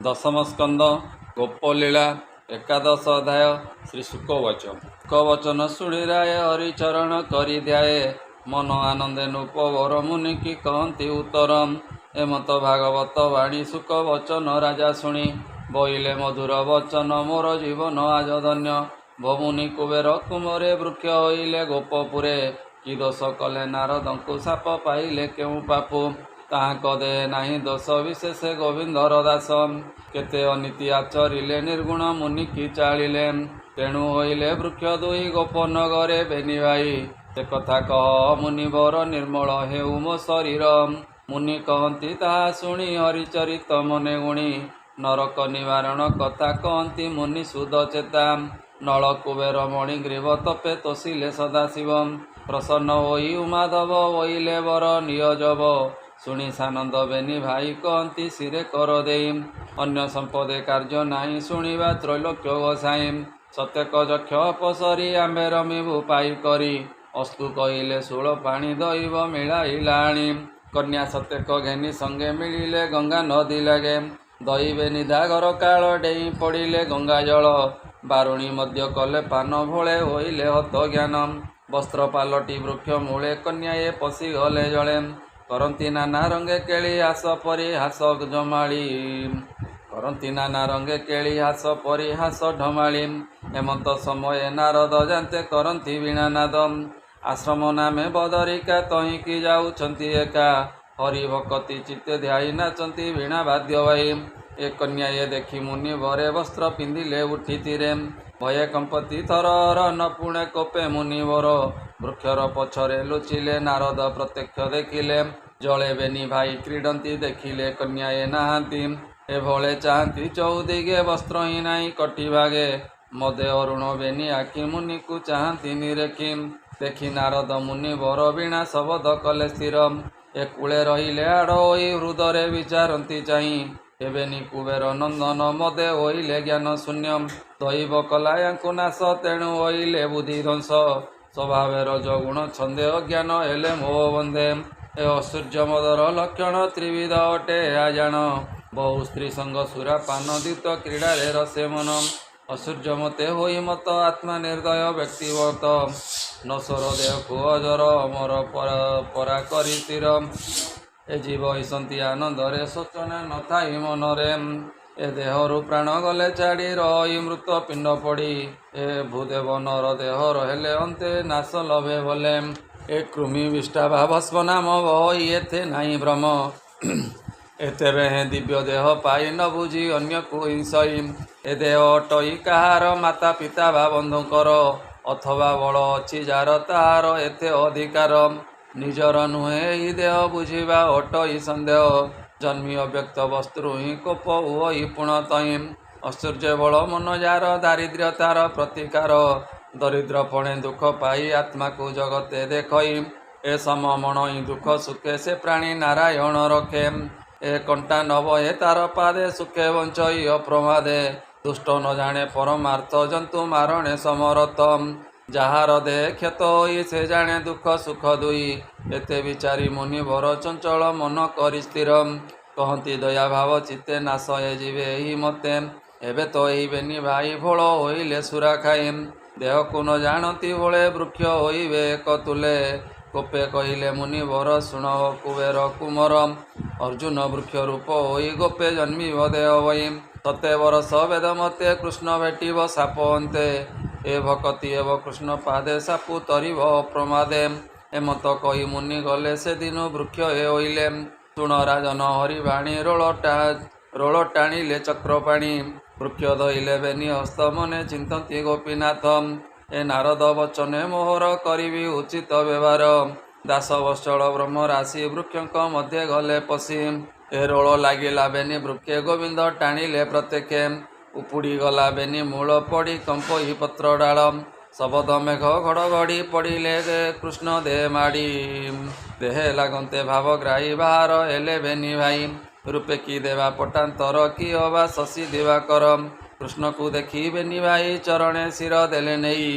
ଦଶମ ସ୍କନ୍ଦ ଗୋପଲୀଳା ଏକାଦଶ ଅଧ୍ୟାୟ ଶ୍ରୀ ଶୁକବଚ। ଶୁକବଚନ ଶୁଣି ରାୟ ହରିଚରଣ କରିଧ୍ୟାଏ ମନ ଆନନ୍ଦେ ନୃପ ବର ମୁନି କି କହନ୍ତି ଉତ୍ତରମ୍। ଏମତ ଭାଗବତ ବାଣୀ ଶୁକବଚନ ରାଜା ଶୁଣି ବଇଲେ ମଧୁର ବଚନ ମୋର ଜୀବନ ଆଜ ଧନ୍ୟ। ଭମୁନି କୁବେର କୁମରେ ବୃକ୍ଷ ହୋଇଲେ ଗୋପପୁରେ କି ଦୋଷ କଲେ ନାରଦଙ୍କୁ ସାପ ପାଇଲେ କେଉଁ ପାପୁ। ତାହାଙ୍କ ଦେହେ ନାହିଁ ଦୋଷ ବିଶେଷ ଗୋବିନ୍ଦର ଦାସ କେତେ ଅନୀତି ଆଚରିଲେ ନିର୍ଗୁଣ ମୁନି କି ଚାଳିଲେ ତେଣୁ ହୋଇଲେ ବୃକ୍ଷ ଦୁଇ ଗୋପନଗରେ ବେନି ଭାଇ ସେ କଥା କହ ମୁନିବର ନିର୍ମଳ ହେଉ ମୋ ଶରୀର। ମୁନି କହନ୍ତି ତାହା ଶୁଣି ହରିଚରିତ ମନେ ଗୁଣି ନରକ ନିବାରଣ କଥା କହନ୍ତି ମୁନି ସୁଦ ଚେତା। ନଳ କୁବେର ମଣିଗ୍ରୀବ ତପେ ତୋଷିଲେ ସଦାଶିବ ପ୍ରସନ୍ନ ହୋଇ ଉମାଧବ ବଇଲେ ବର ନିୟଜବ ଶୁଣି ସାନନ୍ଦ ବେନି ଭାଇ କହନ୍ତି ଶିରେ କର ଦେଇ ଅନ୍ୟ ସମ୍ପଦେ କାର୍ଯ୍ୟ ନାହିଁ ଶୁଣିବା ତ୍ରୈଲୋକ୍ୟ ଗୋସାଇଁ ସତ୍ୟକ ଯକ୍ଷ ଅପସରି ଆମ୍ଭେ ରମିବୁ ପାଇ କରି ଅସ୍ତୁ କହିଲେ ଶୂଳ ପାଣି ଦଇବ ମିଳାଇଲା ଆଣି କନ୍ୟା ସତ୍ୟକ ଘେନି ସଙ୍ଗେ ମିଳିଲେ ଗଙ୍ଗା ନଦୀ ଲାଗେ ଦଇବେ ନିଧାଘର କାଳ ଡେଇଁ ପଡ଼ିଲେ ଗଙ୍ଗା ଜଳ ବାରୁଣୀ ମଧ୍ୟ କଲେ ପାନ ଭୋଳେ ହୋଇଲେ ହତ ଜ୍ଞାନ ବସ୍ତ୍ର ପାଲଟି ବୃକ୍ଷ ମୂଳେ କନ୍ୟାଏ ପଶିଗଲେ ଜଳେ କରନ୍ତି ନାନା ରଙ୍ଗେ କେଳି ହାସ ପରି ହାସ ଜମାଳି କରନ୍ତି ନାନା ରଙ୍ଗେ କେଳି ହାସ ପରି ହାସ ଢମାଳି ହେମନ୍ତ ସମୟେ ନାରଦ ଜାନ୍ତେ କରନ୍ତି ବୀଣାନାଦ ଆଶ୍ରମ ନାମେ ବଦରିକା ତହିଁକି ଯାଉଛନ୍ତି ଏକା ହରି ଭକତି ଚିତ୍ତେ ଧ୍ୟାଇ ନାଚନ୍ତି ବୀଣା ବାଦ୍ୟ ଭାଇ ଏ କନ୍ୟାଏ ଦେଖି ମୁନି ବରେ ବସ୍ତ୍ର ପିନ୍ଧିଲେ ଉଠିତିରେ ଭୟେ କମ୍ପତି ଥରର ନ ପୁଣେ କୋପେ ମୁନିବର ବୃକ୍ଷର ପଛରେ ଲୁଚିଲେ ନାରଦ ପ୍ରତ୍ୟକ୍ଷ ଦେଖିଲେ ଜଳେ ବେନି ଭାଇ କ୍ରୀଡ଼ନ୍ତି ଦେଖିଲେ କନ୍ୟାଏ ନାହାନ୍ତି ଏଭଳେ ଚାହାନ୍ତି ଚଉଦିଗେ ବସ୍ତ୍ର ହିଁ ନାହିଁ କଟି ଭାଗେ ମଦେ ଅରୁଣ ବେନି ଆଖି ମୁନିକୁ ଚାହାନ୍ତି ନିରେଖି ଦେଖି ନାରଦ ମୁନି ବର ବୀଣା ଶବଦ କଲେ ସ୍ଥିର ଏ କୂଳେ ରହିଲେ ଆଡ଼ ହୋଇ ହୃଦରେ ବିଚାରନ୍ତି ଚାହିଁ ହେବେନି କୁବେର ନନ୍ଦନ ମଦେ ହୋଇଲେ ଜ୍ଞାନ ଶୂନ୍ୟ ଦୈବ କଲା ୟାଙ୍କୁ ନାଶ ତେଣୁ ହୋଇଲେ ବୁଦ୍ଧି ଧ୍ୱଂସ ସ୍ୱଭାବେ ରଜଗୁଣ ଛନ୍ଦେ ଅଜ୍ଞାନ ହେଲେ ମୋହ ବନ୍ଧେ ଏ ଅସୂର୍ଯ୍ୟ ମଦର ଲକ୍ଷଣ ତ୍ରିବିଧ ଅଟେ ଏହା ଜାଣ ବହୁ ସ୍ତ୍ରୀ ସଙ୍ଗ ସୁରା ପାନ ଦ୍ୟୁତ କ୍ରୀଡ଼ାରେ ରସେ ମନ ଅସୂର୍ଯ୍ୟ ମତେ ହୋଇ ମତ ଆତ୍ମା ନିର୍ଦୟ ବ୍ୟକ୍ତିବତ ନଶ୍ୱର ଦେହକୁ ଅଜର ଅମର ପରା କରି ସ୍ଥିର ଏ ଜୀବ ହିସନ୍ତି ଆନନ୍ଦରେ ଶୋଚନା ନଥାଇ ମନରେ ଏ ଦେହରୁ ପ୍ରାଣ ଗଲେ ଛାଡ଼ି ରହି ମୃତ ପିଣ୍ଡ ପଡ଼ି ଏ ଭୂଦେବ ନର ଦେହର ହେଲେ ଅନ୍ତେ ନାଶ ଲଭେ ବଲେ ଏ କୃମି ବିଷ୍ଠା ବା ଭସ୍ମ ନାମ ବହି ଏଥେ ନାହିଁ ଭ୍ରମ ଏତେବେ ହେଁ ଦିବ୍ୟ ଦେହ ପାଇ ନ ବୁଝି ଅନ୍ୟକୁ ହିଂସଇ ଏ ଦେହ ଅଟଇ କାହାର ମାତା ପିତା ବା ବନ୍ଧୁଙ୍କର ଅଥବା ବଳ ଅଛି ଯାର ତାହାର ଏତେ ଅଧିକାର ନିଜର ନୁହେଁ ଏହି ଦେହ ବୁଝିବା ଅଟଇ ସନ୍ଦେହ ଜନ୍ମି ଅବ୍ୟକ୍ତ ବସ୍ତୁ ହିଁ କୋପ ହୁଇ ପୁଣ ତହିଁ ଐଶ୍ୱର୍ଯ୍ୟ ବଳ ମନ ଯାର ଦାରିଦ୍ର୍ୟ ତାର ପ୍ରତିକାର ଦରିଦ୍ର ପଣେ ଦୁଃଖ ପାଇ ଆତ୍ମାକୁ ଜଗତେ ଦେଖଇ ଏ ସମମଣ ହିଁ ଦୁଃଖ ସୁଖେ ସେ ପ୍ରାଣୀ ନାରାୟଣ ରଖେ ଏ କଣ୍ଟା ନବ ଏ ତାର ପାଦେ ସୁଖେ ବଞ୍ଚଇ ଅପ୍ରମାଦେ ଦୁଷ୍ଟ ନ ଜାଣେ ପରମାର୍ଥ ଜନ୍ତୁ ମାରଣେ ସମରଥ ଯାହାର ଦେହ କ୍ଷତ ହୋଇ ସେ ଜାଣେ ଦୁଃଖ ସୁଖ ଦୁଇ ଏତେ ବିଚାରି ମୁନି ବର ଚଞ୍ଚଳ ମନ କରି ସ୍ଥିର କହନ୍ତି ଦୟା ଭାବ ଚିତ୍ତେ ନାଶ ଏ ଯିବେ ଏହି ମତେ ଏବେ ତ ଏହି ବେନି ଭାଇ ଭୋଳ ହୋଇଲେ ସୁରା ଖାଇ ଦେହକୁ ନ ଜାଣନ୍ତି ଭୋଳେ ବୃକ୍ଷ ହୋଇବେ ଏକ ତୁଲେ କୋପେ କହିଲେ ମୁନି ବର ଶୁଣ କୁବେର କୁମର ଅର୍ଜୁନ ବୃକ୍ଷ ରୂପ ହୋଇ ଗୋପେ ଜନ୍ମିବ ଦେହ ବହି ସତେ ବରଷ ବେଦ ମତେ କୃଷ୍ଣ ଭେଟିବ ସାପ ଅନ୍ତେ ଏ ଭକତି ହେବ କୃଷ୍ଣ ପାଦେ ସାପୁ ତରିବ ଅପ୍ରମାଦେ ଏମତ କହି ମୁନି ଗଲେ ସେଦିନ ବୃକ୍ଷ ଏ ହୋଇଲେ ଶୁଣ ରାଜନ ହରି ବାଣୀ ରୋଳ ଟାଣିଲେ ଚକ୍ର ପାଣି ବୃକ୍ଷ ଧଇଲେ ବେନି ହସ୍ତ ମନେ ଚିନ୍ତନ୍ତି ଗୋପୀନାଥ ଏ ନାରଦ ବଚନେ ମୋହର କରିବି ଉଚିତ ବ୍ୟବହାର ଦାସ ବତ୍ସଳ ବ୍ରହ୍ମ ରାଶି ବୃକ୍ଷଙ୍କ ମଧ୍ୟ ଗଲେ ପଶି ଏ ରୋଳ ଲାଗିଲା ବେନି ବୃକ୍ଷେ ଗୋବିନ୍ଦ ଟାଣିଲେ ପ୍ରତ୍ୟକ୍ଷେ ଉପୁଡ଼ି ଗଲା ବେନି ମୂଳ ପଡ଼ି କମ୍ପଇ ପତ୍ର ଡାଳ ଶବଦ ମେଘ ଘଡ଼ଘଡ଼ି ପଡ଼ିଲେ କୃଷ୍ଣ ଦେହ ମାଡ଼ି ଦେହେ ଲାଗନ୍ତେ ଭାବ ଗ୍ରାହୀ ବାହାର ହେଲେ ବେନି ଭାଇ ରୂପେ କି ଦେବା ପଟାନ୍ତର କି ଅବା ଶଶୀ ଦିବାକର କୃଷ୍ଣକୁ ଦେଖି ବେନି ଭାଇ ଚରଣେ ଶିର ଦେଲେ ନେଇ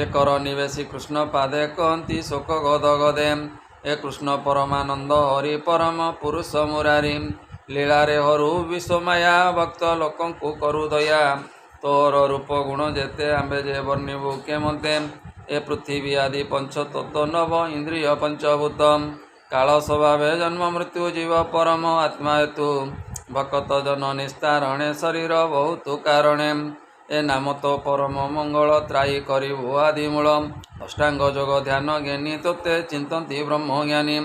ଏ କର ନିବେଶୀ କୃଷ୍ଣ ପାଦେ କହନ୍ତି ଶୋକ ଗଦ ଗଦେ ଏ କୃଷ୍ଣ ପରମାନନ୍ଦ ହରି ପରମ ପୁରୁଷ ମୁରାରୀ ଲୀଳାରେ ହରୁ ବିଶ୍ୱମାୟା ଭକ୍ତ ଲୋକଙ୍କୁ କରୁ ଦୟା। ତୋର ରୂପ ଗୁଣ ଯେତେ ଆମ୍ଭେ ଯେ ବର୍ଣ୍ଣିବୁ କେମନ୍ତେ। ଏ ପୃଥିବୀ ଆଦି ପଞ୍ଚତତ୍ତ୍ୱ ନବ ଇନ୍ଦ୍ରିୟ ପଞ୍ଚଭୂତ। କାଳ ସ୍ୱଭାବେ ଜନ୍ମ ମୃତ୍ୟୁ ଜୀବ ପରମ ଆତ୍ମା ହେତୁ। ଭକତ ଜନ ନିସ୍ତାରଣେ ଶରୀର ବହୁତୁ କାରଣେ। ଏ ନାମ ତ ପରମ ମଙ୍ଗଳ ତ୍ରାହି କରିବୁ ଆଦିମୂଳ। ଅଷ୍ଟାଙ୍ଗ ଯୋଗ ଧ୍ୟାନ ଜ୍ଞାନୀ ତୋତେ ଚିନ୍ତନ୍ତି ବ୍ରହ୍ମଜ୍ଞାନୀ।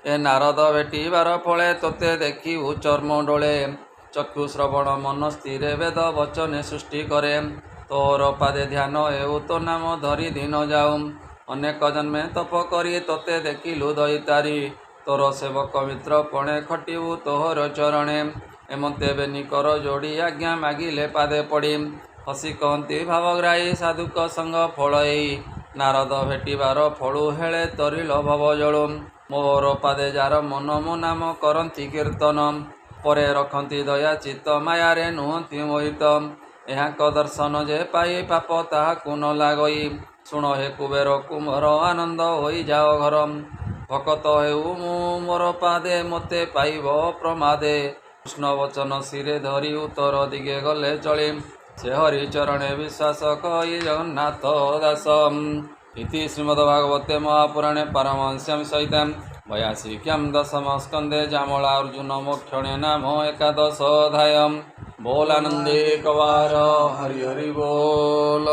ଏ ନାରଦ ଭେଟିବାର ଫଳେ ତୋତେ ଦେଖିବୁ ଚର୍ମ ଡୋଳେ। ଚକ୍ଷୁ ଶ୍ରବଣ ମନ ସ୍ଥିରେ ବେଦ ବଚନେ ସୃଷ୍ଟି କରେ। ତୋର ପାଦେ ଧ୍ୟାନ ହେଉ ତୋ ନାମ ଧରି ଦିନ ଯାଉ। ଅନେକ ଜନ୍ମେ ତପ କରି ତୋତେ ଦେଖିଲୁ ଦଇତାରି। ତୋର ସେବକ ମିତ୍ର ପଣେ ଖଟିବୁ ତୋହର ଚରଣେ। ଏମନ୍ତେ ବେନି କର ଯୋଡ଼ି ଆଜ୍ଞା ମାଗିଲେ ପାଦେ ପଡ଼ି। ହସି କହନ୍ତି ଭାବଗ୍ରାହୀ ସାଧୁକ ସଙ୍ଗ ଫଳ ଏଇ। ନାରଦ ଭେଟିବାର ଫଳୁ ହେଳେ ତରିଳ ଭବ ଜଳୁ। ମୋର ପାଦେ ଯାର ମନ ମୋ ନାମ କରନ୍ତି କୀର୍ତ୍ତନ। ପରେ ରଖନ୍ତି ଦୟା ଚିତ୍ତ ମାୟାରେ ନୁହନ୍ତି ମୋହିତ। ଏହାଙ୍କ ଦର୍ଶନ ଯେ ପାଇ ପାପ ତାହାକୁ ନ ଲାଗଇ। ଶୁଣ ହେ କୁବେର କୁମ୍ଭର ଆନନ୍ଦ ହୋଇଯାଅ ଘର। ଭକତ ହେଉ ମୁଁ ମୋର ପାଦେ ମୋତେ ପାଇବ ପ୍ରମାଦେ। କୃଷ୍ଣ ବଚନ ଶିରେ ଧରି ଉତ୍ତର ଦିଗେ ଗଲେ ଚଳି। ସେ ହରି ଚରଣେ ବିଶ୍ୱାସ କହି ଜଗନ୍ନାଥ ଦାସ। ଇତି ଶ୍ରୀମଦ୍ଭାଗବତେ ମହାପୁରାଣେ ପାରମହଂସ୍ୟାଂ ସହିତାଂ 82 ଦଶମ ସ୍କନ୍ଧେ ଜାମଳା ଅର୍ଜୁନ ମୋକ୍ଷଣେ ନାମ ଏକାଦଶ ଅଧ୍ୟାୟ। बोल आनंदे कवार हरि हरि बोल।